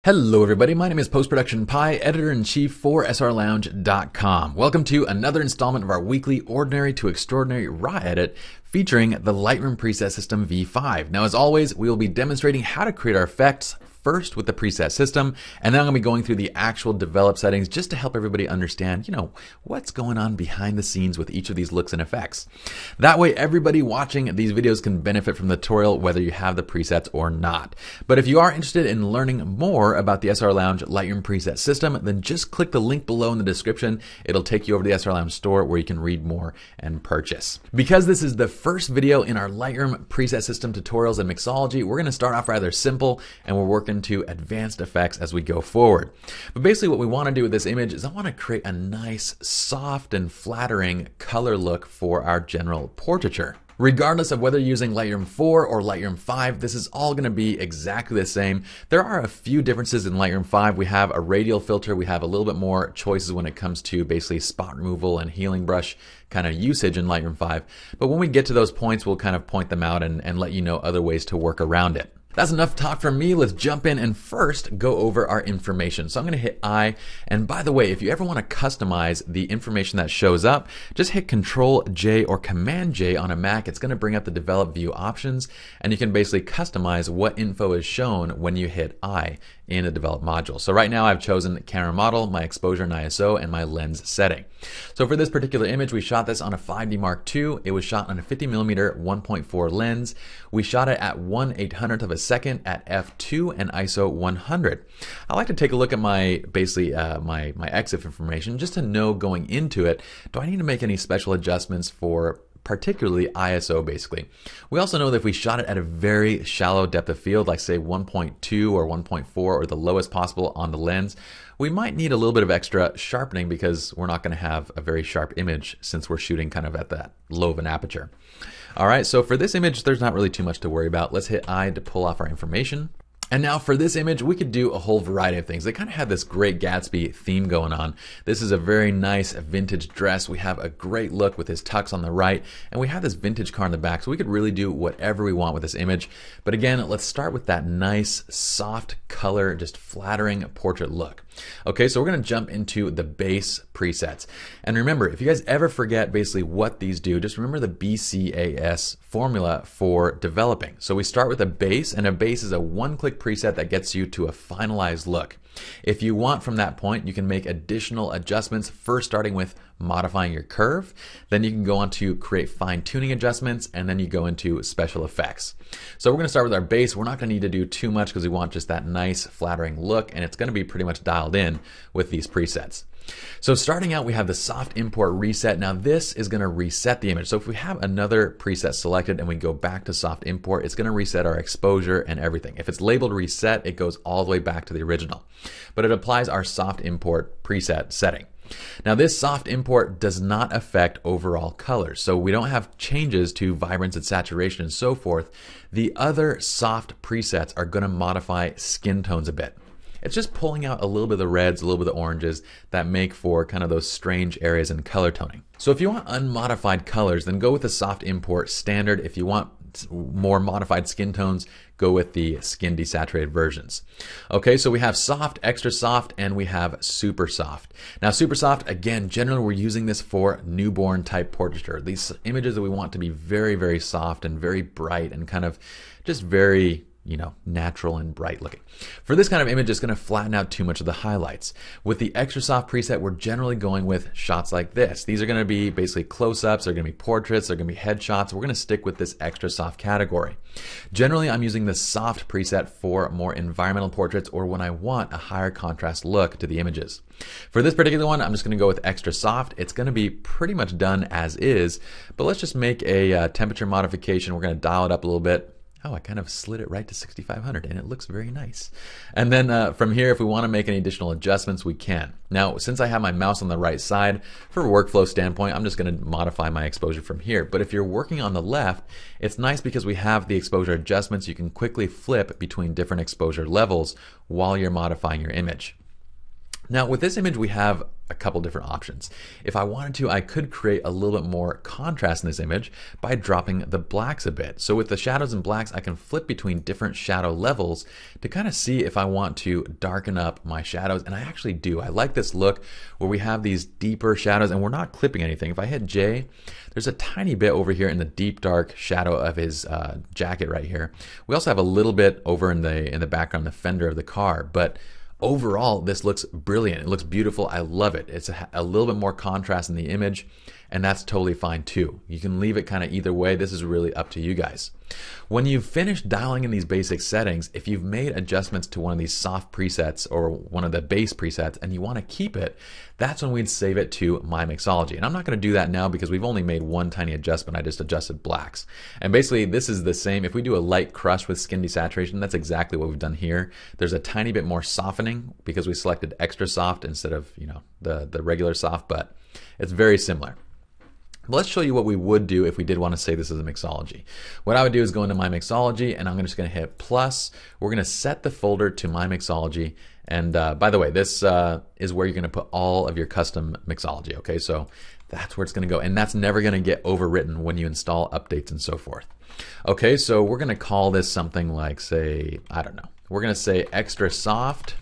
Hello everybody, my name is Post-Production Pi, Editor-in-Chief for srlounge.com. Welcome to another installment of our weekly Ordinary to Extraordinary Raw Edit featuring the Lightroom preset system V5. Now as always, we will be demonstrating how to create our effects first with the preset system, and then I'm going to be going through the actual develop settings just to help everybody understand, what's going on behind the scenes with each of these looks and effects. That way everybody watching these videos can benefit from the tutorial whether you have the presets or not. But if you are interested in learning more about the SR Lounge Lightroom preset system, then just click the link below in the description. It'll take you over to the SR Lounge store where you can read more and purchase. Because this is the first video in our Lightroom preset system tutorials and mixology, we're going to start off rather simple and we're working into advanced effects as we go forward. But basically what we want to do with this image is I want to create a nice, soft and flattering color look for our general portraiture. Regardless of whether you're using Lightroom 4 or Lightroom 5, this is all going to be exactly the same. There are a few differences in Lightroom 5. We have a radial filter. We have a little bit more choices when it comes to basically spot removal and healing brush kind of usage in Lightroom 5. But when we get to those points, we'll kind of point them out and let you know other ways to work around it. That's enough talk from me. Let's jump in and first go over our information. So I'm going to hit I. And by the way, if you ever want to customize the information that shows up, just hit Control J or Command J on a Mac. It's going to bring up the develop view options and you can basically customize what info is shown when you hit I in the develop module. So right now I've chosen camera model, my exposure and ISO, and my lens setting. So for this particular image, we shot this on a 5D Mark II. It was shot on a 50mm 1.4 lens. We shot it at 1/800th of a second at f2 and ISO 100. I like to take a look at my my EXIF information just to know going into it, do I need to make any special adjustments for particularly ISO basically. We also know that if we shot it at a very shallow depth of field, like say 1.2 or 1.4 or the lowest possible on the lens, we might need a little bit of extra sharpening because we're not going to have a very sharp image since we're shooting kind of at that low of an aperture. Alright, so for this image, there's not really too much to worry about. Let's hit I to pull off our information. And now for this image, we could do a whole variety of things. They kind of have this Great Gatsby theme going on. This is a very nice vintage dress. We have a great look with his tux on the right, and we have this vintage car in the back, so we could really do whatever we want with this image. But again, let's start with that nice, soft color, just flattering portrait look. Okay, so we're going to jump into the base presets. And remember, if you guys ever forget basically what these do, just remember the BCAS formula for developing. So we start with a base, and a base is a one-click preset that gets you to a finalized look. If you want from that point, you can make additional adjustments, first starting with modifying your curve, then you can go on to create fine-tuning adjustments, and then you go into special effects. So we're going to start with our base. We're not going to need to do too much because we want just that nice flattering look, and it's going to be pretty much dialed in with these presets. So starting out, we have the soft import reset. Now this is going to reset the image. So if we have another preset selected and we go back to soft import, it's going to reset our exposure and everything. If it's labeled reset, it goes all the way back to the original. But it applies our soft import preset setting. Now this soft import does not affect overall colors, so we don't have changes to vibrance and saturation and so forth. The other soft presets are going to modify skin tones a bit. It's just pulling out a little bit of the reds, a little bit of the oranges that make for kind of those strange areas in color toning. So if you want unmodified colors, then go with the soft import standard. If you want more modified skin tones, go with the skin desaturated versions. Okay, so we have soft, extra soft, and we have super soft. Now super soft, again, generally we're using this for newborn type portraiture. These images that we want to be very, very soft and very bright and kind of just very natural and bright looking. For this kind of image, it's going to flatten out too much of the highlights. With the extra soft preset, we're generally going with shots like this. These are going to be basically close-ups, they're going to be portraits, they're going to be headshots. We're going to stick with this extra soft category. Generally, I'm using the soft preset for more environmental portraits or when I want a higher contrast look to the images. For this particular one, I'm just going to go with extra soft. It's going to be pretty much done as is, but let's just make a temperature modification. We're going to dial it up a little bit. Oh, I kind of slid it right to 6500 and it looks very nice. And then from here, if we want to make any additional adjustments, we can. Now, since I have my mouse on the right side, for a workflow standpoint, I'm just going to modify my exposure from here. But if you're working on the left, it's nice because we have the exposure adjustments. You can quickly flip between different exposure levels while you're modifying your image. Now with this image, we have a couple different options. If I wanted to, I could create a little bit more contrast in this image by dropping the blacks a bit. So with the shadows and blacks, I can flip between different shadow levels to kind of see if I want to darken up my shadows. And I actually do. I like this look where we have these deeper shadows and we're not clipping anything. If I hit J, there's a tiny bit over here in the deep dark shadow of his jacket right here. We also have a little bit over in the background, the fender of the car, but overall, this looks brilliant. It looks beautiful. I love it. It's a little bit more contrast in the image, and that's totally fine too. You can leave it kind of either way. This is really up to you guys. When you've finished dialing in these basic settings, if you've made adjustments to one of these soft presets or one of the base presets and you want to keep it, that's when we'd save it to My Mixology. And I'm not going to do that now because we've only made one tiny adjustment. I just adjusted blacks. And basically this is the same. If we do a light crush with skin desaturation, that's exactly what we've done here. There's a tiny bit more softening because we selected extra soft instead of, you know, the regular soft, but it's very similar. Let's show you what we would do if we did want to save this as a mixology. What I would do is go into My Mixology and I'm just going to hit plus. We're going to set the folder to My Mixology. And by the way, this is where you're going to put all of your custom mixology. Okay, so that's where it's going to go. And that's never going to get overwritten when you install updates and so forth. Okay, so we're going to call this something like, say, I don't know. We're going to say extra soft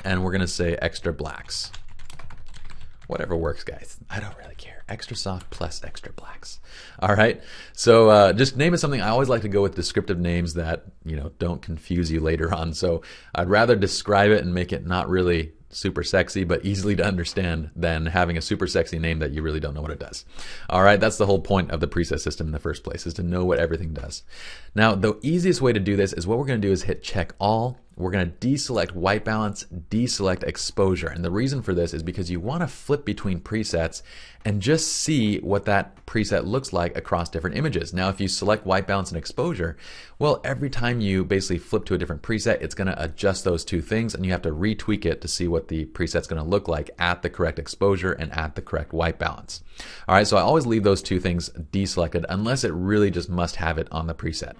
and we're going to say extra blacks. Whatever works, guys. I don't really care. Extra soft plus extra blacks. All right. So just name it something. I always like to go with descriptive names that, you know, don't confuse you later on. So I'd rather describe it and make it not really super sexy, but easily to understand than having a super sexy name that you really don't know what it does. All right. That's the whole point of the preset system in the first place, is to know what everything does. Now, the easiest way to do this is what we're going to do is hit check all. We're going to deselect white balance, deselect exposure. And the reason for this is because you want to flip between presets and just see what that preset looks like across different images. Now, if you select white balance and exposure, well, every time you basically flip to a different preset, it's going to adjust those two things and you have to retweak it to see what the preset's going to look like at the correct exposure and at the correct white balance. All right, so I always leave those two things deselected unless it really just must have it on the preset.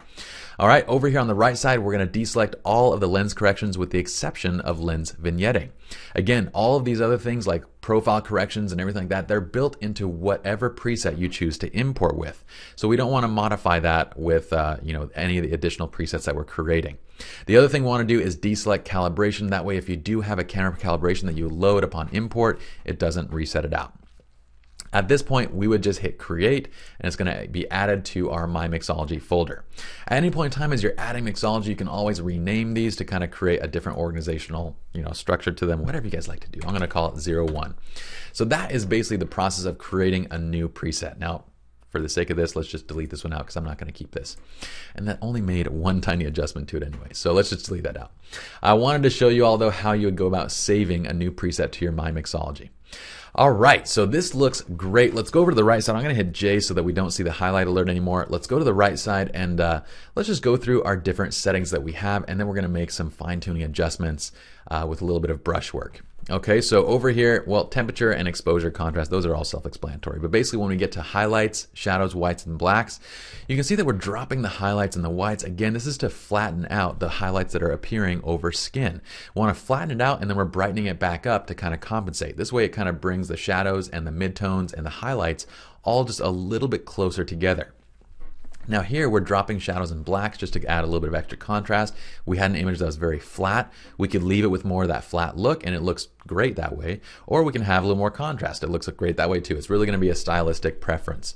All right, over here on the right side, we're going to deselect all of the lens corrections with the exception of lens vignetting. Again, all of these other things like profile corrections and everything like that, they're built into whatever preset you choose to import with. So we don't want to modify that with you know, any of the additional presets that we're creating. The other thing we want to do is deselect calibration. That way, if you do have a camera calibration that you load upon import, it doesn't reset it out. At this point, we would just hit create and it's going to be added to our My Mixology folder. At any point in time as you're adding mixology, you can always rename these to kind of create a different organizational, you know, structure to them, whatever you guys like to do. I'm going to call it 01. So that is basically the process of creating a new preset. Now, for the sake of this, let's just delete this one out because I'm not going to keep this. And that only made one tiny adjustment to it anyway. So let's just delete that out. I wanted to show you all though how you would go about saving a new preset to your My Mixology. All right, so this looks great. Let's go over to the right side. I'm going to hit J so that we don't see the highlight alert anymore. Let's go to the right side and let's just go through our different settings that we have, and then we're going to make some fine-tuning adjustments with a little bit of brush work. Okay, so over here, well, temperature and exposure contrast, those are all self-explanatory. But basically when we get to highlights, shadows, whites, and blacks, you can see that we're dropping the highlights and the whites. Again, this is to flatten out the highlights that are appearing over skin. We want to flatten it out and then we're brightening it back up to kind of compensate. This way it kind of brings the shadows and the midtones and the highlights all just a little bit closer together. Now here we're dropping shadows and blacks just to add a little bit of extra contrast. We had an image that was very flat. We could leave it with more of that flat look and it looks great that way. Or we can have a little more contrast. It looks great that way too. It's really going to be a stylistic preference.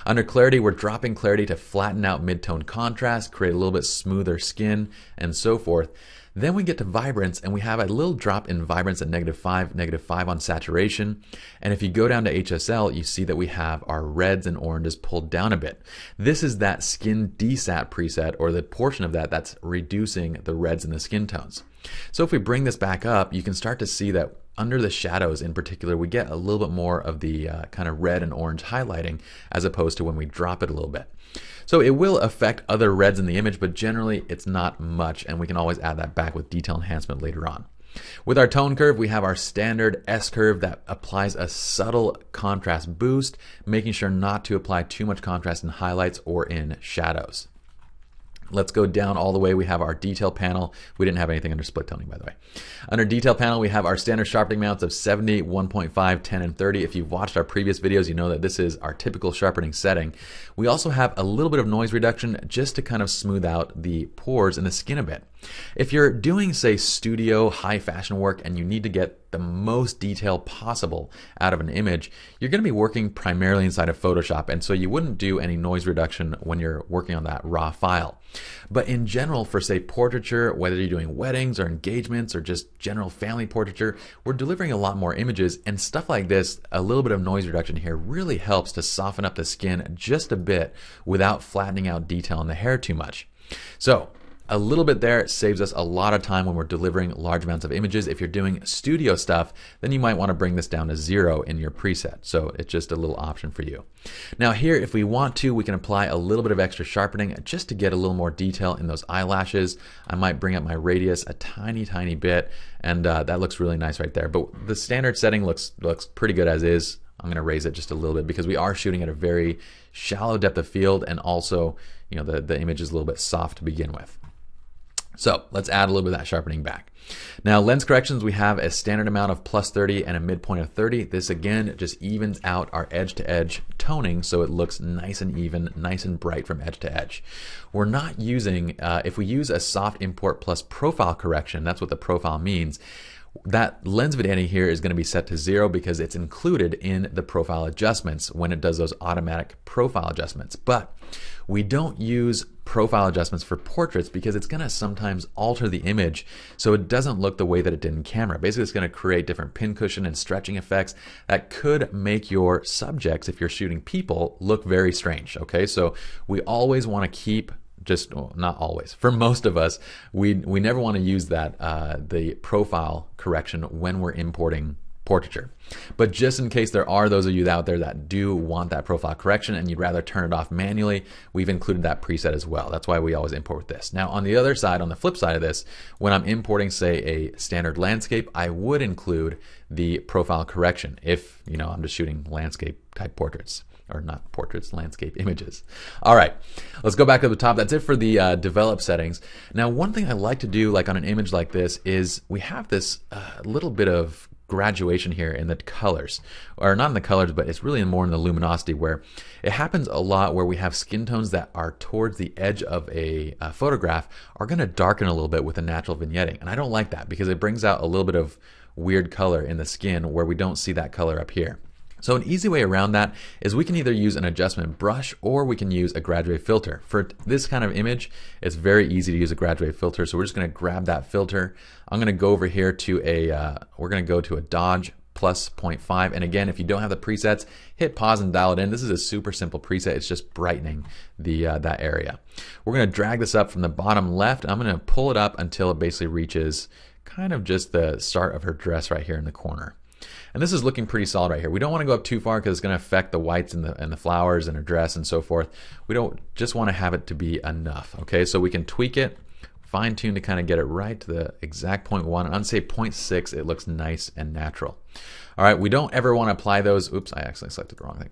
Under clarity, we're dropping clarity to flatten out mid-tone contrast, create a little bit smoother skin and so forth. Then we get to vibrance and we have a little drop in vibrance at -5 on saturation. And if you go down to HSL, you see that we have our reds and oranges pulled down a bit. This is that skin desat preset, or the portion of that that's reducing the reds and the skin tones. So if we bring this back up, you can start to see that under the shadows in particular, we get a little bit more of the kind of red and orange highlighting as opposed to when we drop it a little bit. So it will affect other reds in the image, but generally it's not much, and we can always add that back with detail enhancement later on. With our tone curve, we have our standard S curve that applies a subtle contrast boost, making sure not to apply too much contrast in highlights or in shadows. Let's go down all the way. We have our detail panel. We didn't have anything under split toning, by the way. Under detail panel, we have our standard sharpening mounts of 70, 1.5, 10, and 30. If you've watched our previous videos, you know that this is our typical sharpening setting. We also have a little bit of noise reduction just to kind of smooth out the pores in the skin a bit. If you're doing, say, studio high fashion work and you need to get the most detail possible out of an image, you're going to be working primarily inside of Photoshop, and so you wouldn't do any noise reduction when you're working on that raw file. But in general, for say portraiture, whether you're doing weddings or engagements or just general family portraiture, we're delivering a lot more images, and stuff like this, a little bit of noise reduction here really helps to soften up the skin just a bit without flattening out detail in the hair too much. So a little bit there saves us a lot of time when we're delivering large amounts of images. If you're doing studio stuff, then you might want to bring this down to 0 in your preset. So it's just a little option for you. Now here, if we want to, we can apply a little bit of extra sharpening just to get a little more detail in those eyelashes. I might bring up my radius a tiny bit, and that looks really nice right there. But the standard setting looks pretty good as is. I'm going to raise it just a little bit because we are shooting at a very shallow depth of field, and also, you know, the image is a little bit soft to begin with. So let's add a little bit of that sharpening back. Now, lens corrections, we have a standard amount of +30 and a midpoint of 30. This again just evens out our edge to edge toning so it looks nice and even, nice and bright from edge to edge. We're not using, if we use a soft import plus profile correction, that's what the profile means, that lens vignetting here is going to be set to 0 because it's included in the profile adjustments when it does those automatic profile adjustments. But we don't use profile adjustments for portraits because it's going to sometimes alter the image so it doesn't look the way that it did in camera. Basically, it's going to create different pincushion and stretching effects that could make your subjects, if you're shooting people, look very strange. Okay, so we always want to keep, just, well, not always, for most of us, we never want to use that the profile correction when we're importing portraiture. But just in case there are those of you out there that do want that profile correction and you'd rather turn it off manually, we've included that preset as well. That's why we always import with this. Now on the other side, on the flip side of this, when I'm importing, say, a standard landscape, I would include the profile correction if, you know, I'm just shooting landscape type portraits. Or not portraits, landscape images. All right, let's go back to the top. That's it for the develop settings. Now, one thing I like to do, like on an image like this, is we have this little bit of graduation here in the colors, or not in the colors, but it's really more in the luminosity, where it happens a lot where we have skin tones that are towards the edge of a photograph are going to darken a little bit with the natural vignetting. And I don't like that because it brings out a little bit of weird color in the skin where we don't see that color up here. So an easy way around that is we can either use an adjustment brush or we can use a graduate filter. For this kind of image, it's very easy to use a graduate filter. So we're just going to grab that filter. I'm going to go over here to we're going to go to a Dodge plus 0.5. And again, if you don't have the presets, hit pause and dial it in. This is a super simple preset. It's just brightening the that area. We're going to drag this up from the bottom left. I'm going to pull it up until it basically reaches kind of just the start of her dress right here in the corner. And this is looking pretty solid right here. We don't want to go up too far because it's going to affect the whites and the flowers and her dress and so forth. We don't just want to have it to be enough. Okay, so we can tweak it, fine tune to kind of get it right to the exact 0.1. And on say 0.6, it looks nice and natural. All right, we don't ever want to apply those. Oops, I accidentally selected the wrong thing.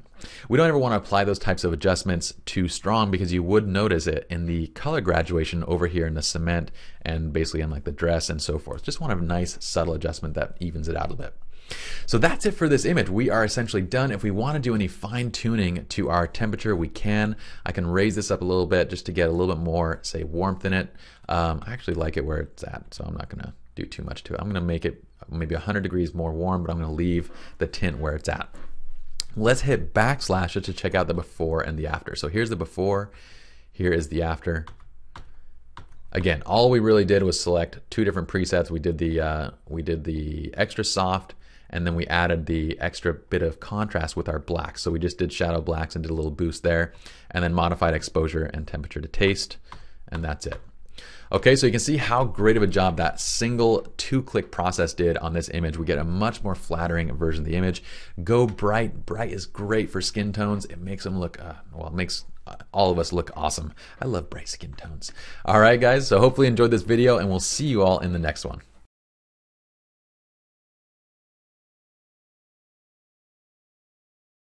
We don't ever want to apply those types of adjustments too strong because you would notice it in the color graduation over here in the cement and basically in like the dress and so forth. Just want a nice subtle adjustment that evens it out a bit. So that's it for this image. We are essentially done. If we want to do any fine tuning to our temperature, we can. I can raise this up a little bit just to get a little bit more, say, warmth in it. I actually like it where it's at, so I'm not going to do too much to it. I'm going to make it maybe 100 degrees more warm, but I'm going to leave the tint where it's at. Let's hit backslash it to check out the before and the after. So here's the before, here is the after. Again, all we really did was select two different presets. We did the extra soft, and then we added the extra bit of contrast with our blacks. So we just did shadow blacks and did a little boost there, and then modified exposure and temperature to taste, and that's it. Okay, so you can see how great of a job that single two-click process did on this image. We get a much more flattering version of the image. Go bright. Bright is great for skin tones. It makes them look, well, it makes all of us look awesome. I love bright skin tones. All right, guys, so hopefully you enjoyed this video, and we'll see you all in the next one.